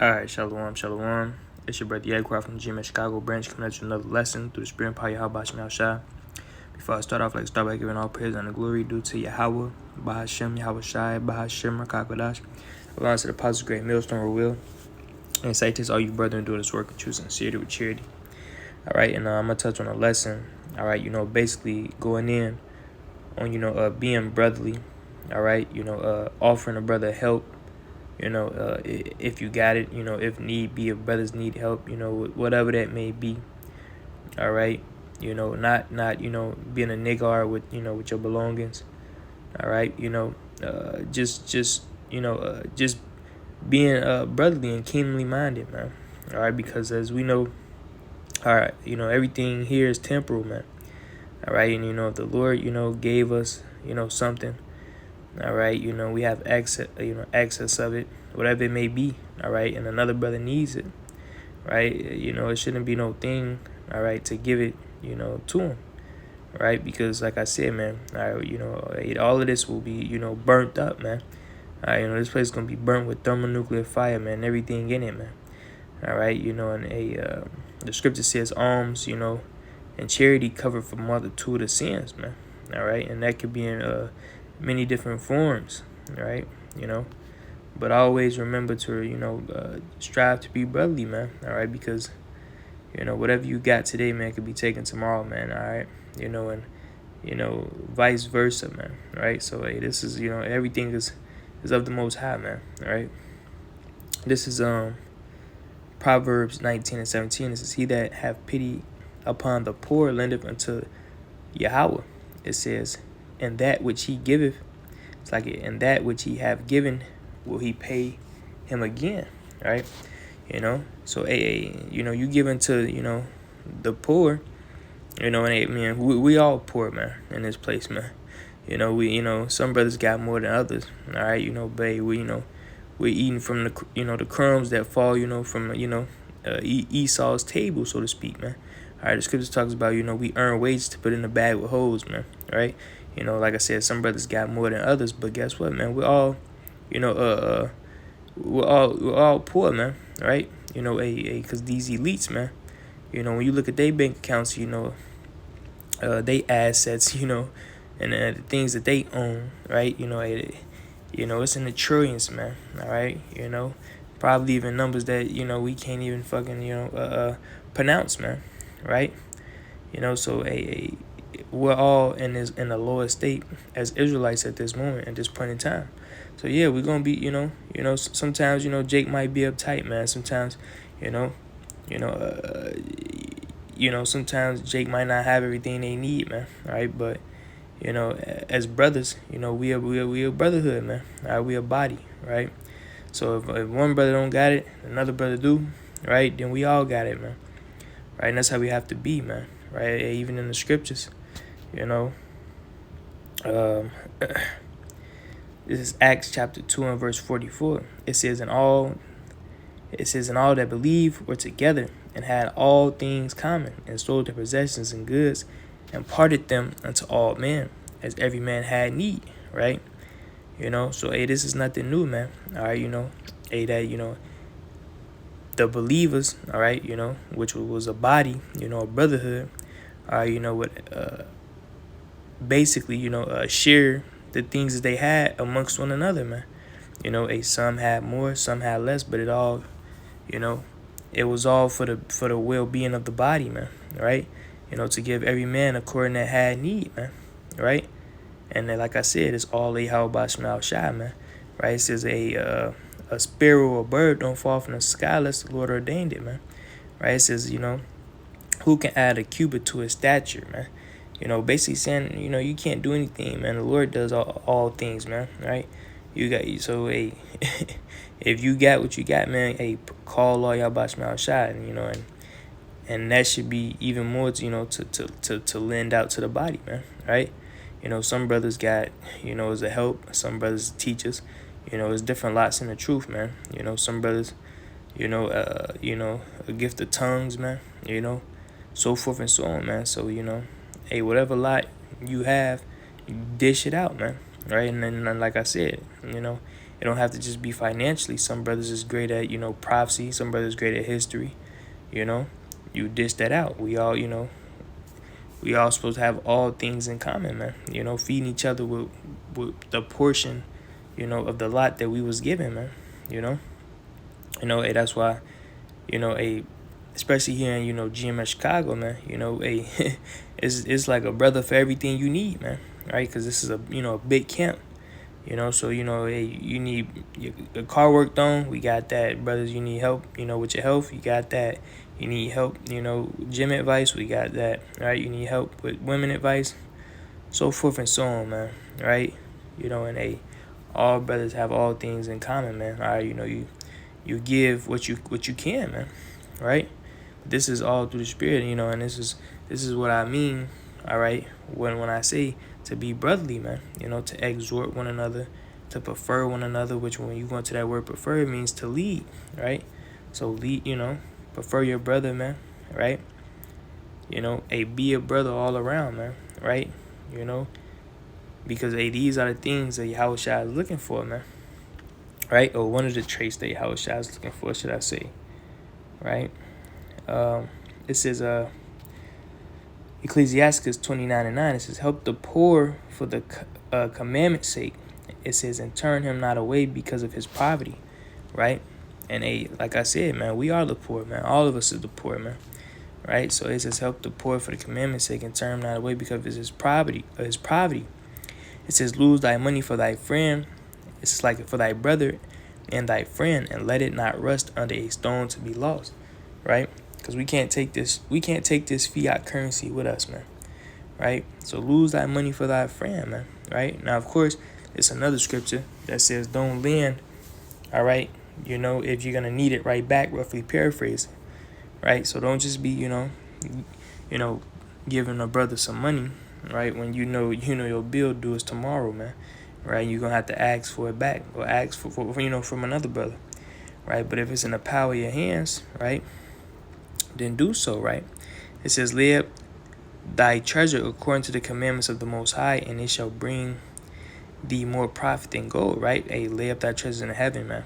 Alright, shalom, shalom. It's your brother Yaquar from the gym at Chicago branch coming at you another lesson through the spirit and power of Yahweh Shai. Before I start off, like start by giving all praise and the glory due to Yahweh, Bahashem, Yahweh Shai, Bahashem, Rakakodash. Belongs to the Apostles' Great Millstone will. And say to all you brethren doing this work and choosing sincerity with charity. Alright, and I'm gonna touch on a lesson. Alright, basically going in on being brotherly. Alright, offering a brother help. If you got it, if need be, if brothers need help, whatever that may be. All right. Not being a nigger with, with your belongings. All right. Just being brotherly and keenly minded, man. All right. Because as we know, all right, everything here is temporal, man. All right. And, if the Lord, gave us, something. All right, we have access of it, whatever it may be. All right, and another brother needs it. Right, it shouldn't be no thing. All right, to give it, to him. Right, because like I said, man, all right, all of this will be, burnt up, man. All right, this place is gonna be burnt with thermonuclear fire, man. Everything in it, man. All right, and the scripture says alms, and charity cover for multitude of sins, man. All right, and that could be in many different forms, right? But always remember to strive to be brotherly, man. All right, because whatever you got today, man, could be taken tomorrow, man. All right, and vice versa, man. Right. So hey, this is everything is of the Most High, man. All right. This is Proverbs 19:17. It says, "He that have pity upon the poor lendeth unto Yahweh." It says, "And that which he giveth," it's like it, "and that which he have given will he pay him again." Right? So you give into the poor, and man, we all poor, man, in this place, man. Some brothers got more than others. All right, babe, we're eating from the crumbs that fall, from Esau's table, so to speak, man. All right, the scripture talks about we earn wages to put in the bag with holes, man. All right, like I said, some brothers got more than others, but guess what, man? We're all we're all poor, man. Right? Because these elites, man. When you look at their bank accounts, they assets, and the things that they own, right? It's in the trillions, man. All right, probably even numbers that we can't even fucking pronounce, man. Right? So we're all in the lowest state as Israelites at this moment, at this point in time. So yeah, we're gonna be, sometimes Jake might be uptight, man. Sometimes, sometimes Jake might not have everything they need, man. All right, but as brothers, we a brotherhood, man. All right, we a body, right? So if one brother don't got it, another brother do, right? Then we all got it, man. Right, and that's how we have to be, man. Right, even in the scriptures, this is Acts chapter 2 and verse 44. It says, and all that believe were together and had all things common, and sold their possessions and goods, and parted them unto all men, as every man had need. Right? So hey, this is nothing new, man. All right, hey, that the believers, all right, which was a body, a brotherhood, would basically, share the things that they had amongst one another, man. Some had more, some had less, but it all, it was all for the well-being of the body, man. Right? To give every man according that had need, man. Right? And then, like I said, it's all Yahweh Shai, man. Right? It says a sparrow or bird don't fall from the sky unless the Lord ordained it, man. Right? It says, who can add a cubit to his stature, man? Basically saying, you can't do anything, man. The Lord does all things, man. Right? So hey, if you got what you got, man, hey, call all Yahweh Shai, and that should be even more, to lend out to the body, man. Right? Some brothers got, as a help. Some brothers teachers. It's different lots in the truth, man. Some brothers, a gift of tongues, man. So forth and so on, man. So hey, whatever lot you have, you dish it out, man. Right? And then, like I said, It don't have to just be financially. Some brothers is great at, prophecy. Some brothers great at history. You know, you dish that out. We all supposed to have all things in common, man. Feeding each other with the portion, of the lot that we was given, man. And that's why, especially here in, GMS Chicago, man, it's like a brother for everything you need, man, right? Because this is a big camp, so, you need your car work done, we got that. Brothers, you need help, with your health, you got that. You need help, gym advice, we got that, right? You need help with women advice, so forth and so on, man, right? And all brothers have all things in common, man. All right, you give what you can, man, right? This is all through the Spirit, and this is what I mean, all right, when I say to be brotherly, man, to exhort one another, to prefer one another, which when you go into that word prefer, it means to lead, right? So lead, prefer your brother, man, right? Be a brother all around, man, right? Because these are the things that Yahushua is looking for, man, right? Or one of the traits that Yahushua is looking for, should I say, right? It says, Ecclesiastes 29:9, it says, help the poor for the commandment's sake. It says, and turn him not away because of his poverty, right? And like I said, man, we are the poor, man. All of us is the poor, man, right? So it says, help the poor for the commandment's sake, and turn him not away because of his poverty. It says, lose thy money for thy friend. It's like for thy brother and thy friend, and let it not rust under a stone to be lost, right? Because we can't take this fiat currency with us, man, right? So lose thy money for thy friend, man, right? Now, of course, it's another scripture that says don't lend, all right, if you're gonna need it right back, roughly paraphrasing, right? So don't just be, giving a brother some money, right, when your bill due is tomorrow, man, right? You're gonna have to ask for it back, or ask for from another brother, right? But if it's in the power of your hands, right, then do so, right? It says, lay up thy treasure according to the commandments of the Most High, and it shall bring thee more profit than gold, right? Hey, lay up thy treasures in heaven, man.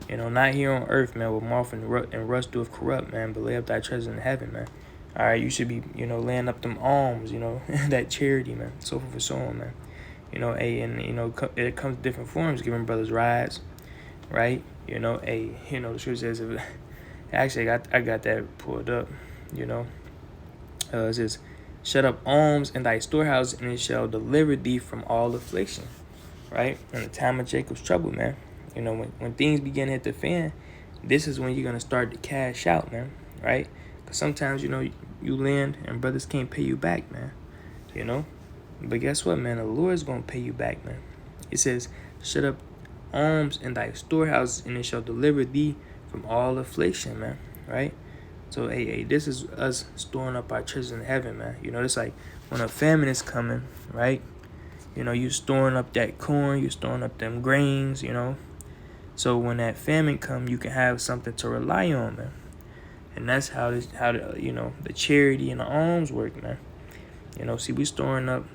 Not here on earth, man, with moth and rust doeth corrupt, man, but lay up thy treasures in heaven, man. All right, you should be, laying up them alms, that charity, man, so forth and so on, man. And it comes in different forms, giving brothers rides, right? The scripture says, actually, I got that pulled up, it says, shut up alms in thy storehouse, and it shall deliver thee from all affliction, right? In the time of Jacob's trouble, man. When things begin to hit the fan, this is when you're going to start to cash out, man, right? Because sometimes, you lend and brothers can't pay you back, man, But guess what, man? The Lord's going to pay you back, man. It says, shut up alms in thy storehouse, and it shall deliver thee from all affliction, man, right? So, hey, this is us storing up our treasures in heaven, man. It's like when a famine is coming, right? You storing up that corn, you storing up them grains, So when that famine come, you can have something to rely on, man. And that's how the charity and the alms work, man. See, we storing up,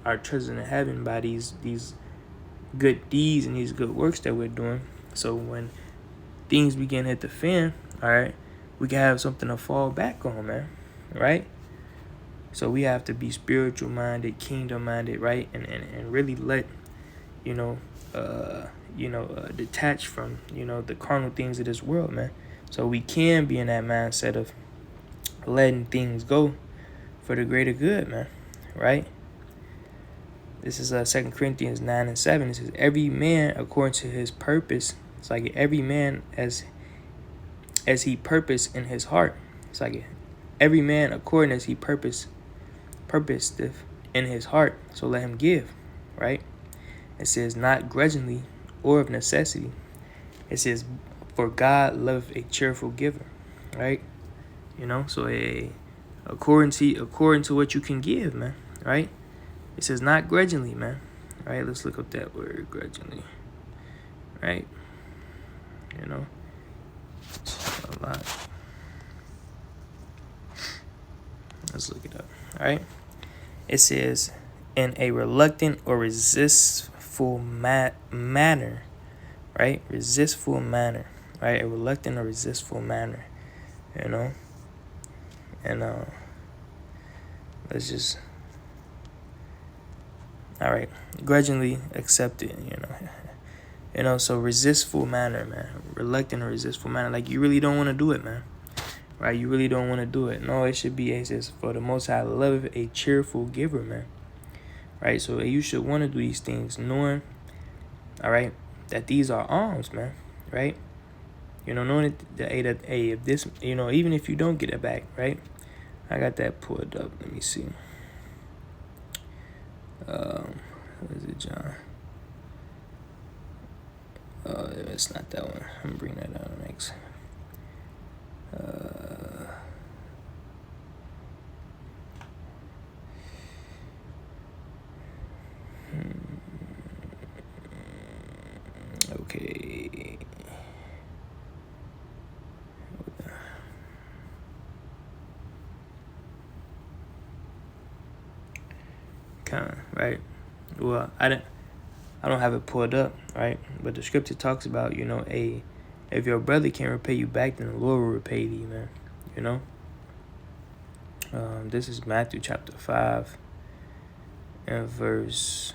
our treasures in heaven by these good deeds and these good works that we're doing. So when things begin to hit the fan, all right, we can have something to fall back on, man, right? So we have to be spiritual minded, kingdom minded, right? And really let, detach from, the carnal things of this world, man. So we can be in that mindset of letting things go for the greater good, man, right? This is 2 Corinthians 9:7. It says, every man according to his purpose. It's like every man as he purposed in his heart. It's like every man according as he purposed in his heart. So let him give, right? It says, not grudgingly or of necessity. It says, for God loveth a cheerful giver, right? So according to what you can give, man, right? It says not grudgingly, man, right? Let's look up that word, grudgingly, right? A lot. Let's look it up, all right? It says, in a reluctant or resistful manner, right? Resistful manner, right? A reluctant or resistful manner, you know? And let's just, all right, grudgingly accept it, so resistful manner, man. Reluctant or resistful manner. Like, you really don't want to do it, man. Right? You really don't want to do it. No, it should be, it says, for the Most High loveth a cheerful giver, man. Right? So you should want to do these things knowing, all right, that these are alms, man. Right? Knowing that if this, even if you don't get it back, right? I got that pulled up. Let me see. What is it, John? It's not that one. I'm gonna bring that out next. Okay. Kind of, right? Well, I don't have it pulled up, right? But the scripture talks about, if your brother can't repay you back, then the Lord will repay thee, man. This is Matthew chapter 5 and verse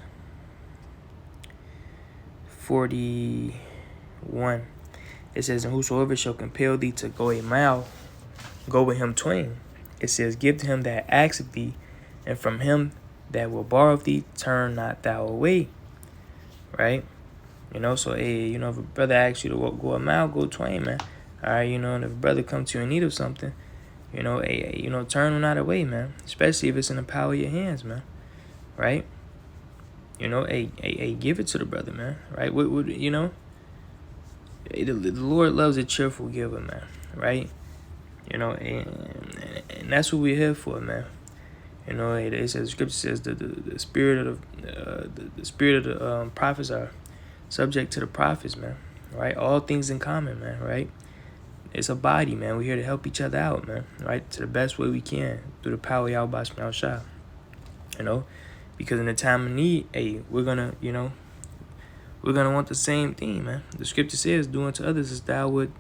41. It says, and whosoever shall compel thee to go a mile, go with him twain. It says, give to him that asketh thee, and from him that will borrow of thee, turn not thou away. Right? So if a brother asks you to go a mile, go twain, man. All right, and if a brother comes to you in need of something, turn him not away, man. Especially if it's in the power of your hands, man. Right? Give it to the brother, man. Right? The Lord loves a cheerful giver, man. Right? And that's what we're here for, man. It says, the scripture says the spirit of the prophets are subject to the prophets, man. Right? All things in common, man. Right? It's a body, man. We're here to help each other out, man. Right? To the best way we can through the power of Yahweh Shema Shah. Because in the time of need, we're gonna want the same thing, man. The scripture says, do unto others as thou would,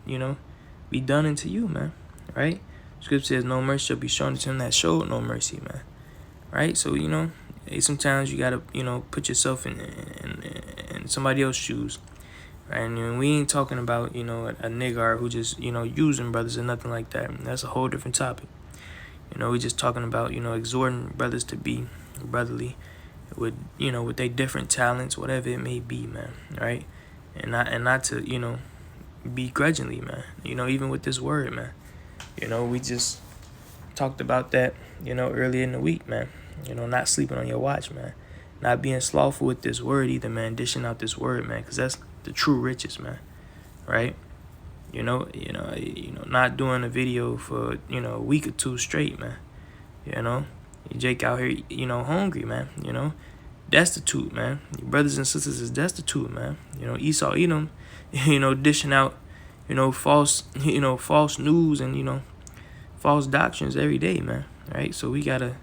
be done unto you, man. Right? Scripture says, no mercy shall be shown to him that showed no mercy, man. Right? So, sometimes you gotta, put yourself in somebody else's shoes. Right? And we ain't talking about, a nigger who just, using brothers or nothing like that. That's a whole different topic. We just talking about, exhorting brothers to be brotherly with their different talents, whatever it may be, man. Right? And not to, begrudgingly, man. Even with this word, man. We just talked about that, earlier in the week, man. Not sleeping on your watch, man. Not being slothful with this word either, man. Dishing out this word, man, because that's the true riches, man. Right? Not doing a video for, a week or two straight, man. Jake out here, hungry, man. Destitute, man. Your brothers and sisters is destitute, man. Esau, Edom, dishing out, false news and, false doctrines every day, man. Right? So we gotta,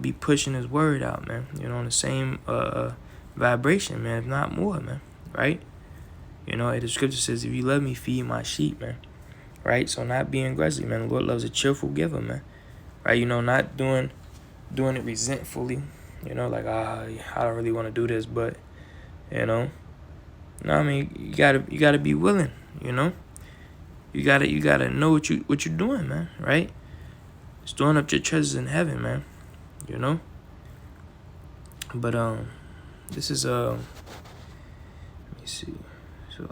be pushing his word out, man. On the same vibration, man, if not more, man. Right? The scripture says, if you love me, feed my sheep, man. Right? So not being grudgingly, man. The Lord loves a cheerful giver, man. Right? Not doing it resentfully. Like, I don't really want to do this, but, no, I mean, you gotta be willing, You gotta know what you're doing, man, right? Storing up your treasures in heaven, man. But this is let me see. So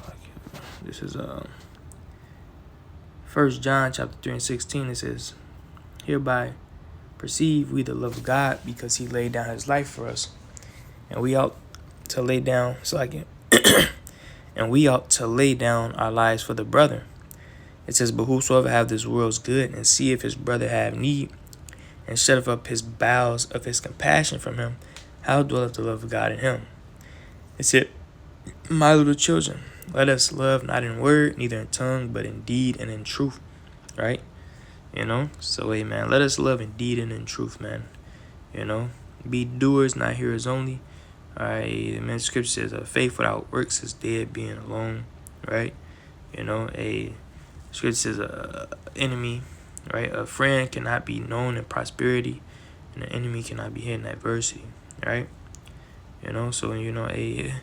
this is 1 John chapter 3 and 16. It says, hereby perceive we the love of God, because he laid down his life for us, and we ought to lay down and we ought to lay down our lives for the brother. It says, but whosoever have this world's good, and see if his brother have need, and shut up his bowels of his compassion from him, how dwelleth the love of God in him? It said, my little children, let us love not in word, neither in tongue, but in deed and in truth. Right? So, man, let us love in deed and in truth, man. Be doers, not hearers only. All right, man, scripture says, faith without works is dead, being alone, right? You know, a scripture says, enemy, right? A friend cannot be known in prosperity, and an enemy cannot be hidden in adversity, right? You know, so, a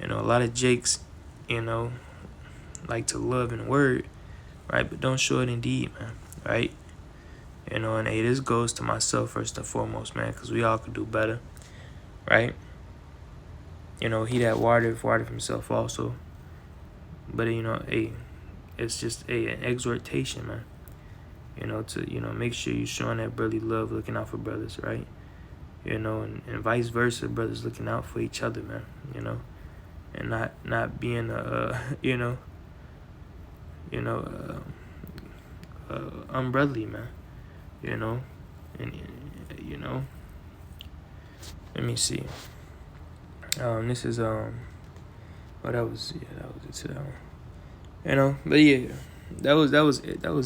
lot of jakes, like to love in word, right? But don't show it in deed, man, right? And this goes to myself first and foremost, man, because we all could do better, right? He that watereth himself also. But, it's just an exhortation, man, to, make sure you're showing that brotherly love, looking out for brothers, right? And vice versa, brothers looking out for each other, man, and not being, unbrotherly, man, and, let me see. This is, that was it to that one. But yeah, that was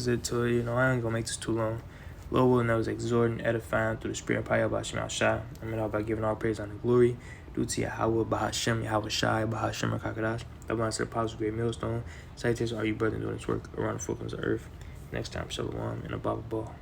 it to it. I ain't gonna make this too long. Lord willing, that was exhorting, edifying through the Spirit of Paya Bashim Al-Shah. By giving all praise and glory due to Yahweh, Bahashem, Yahweh Shai, Bahashem, Kakadash. Everyone said, Apostle, great millstone. Citation, are you brethren doing this work around the four corners of earth? Next time, Shalom and a Baba Ball.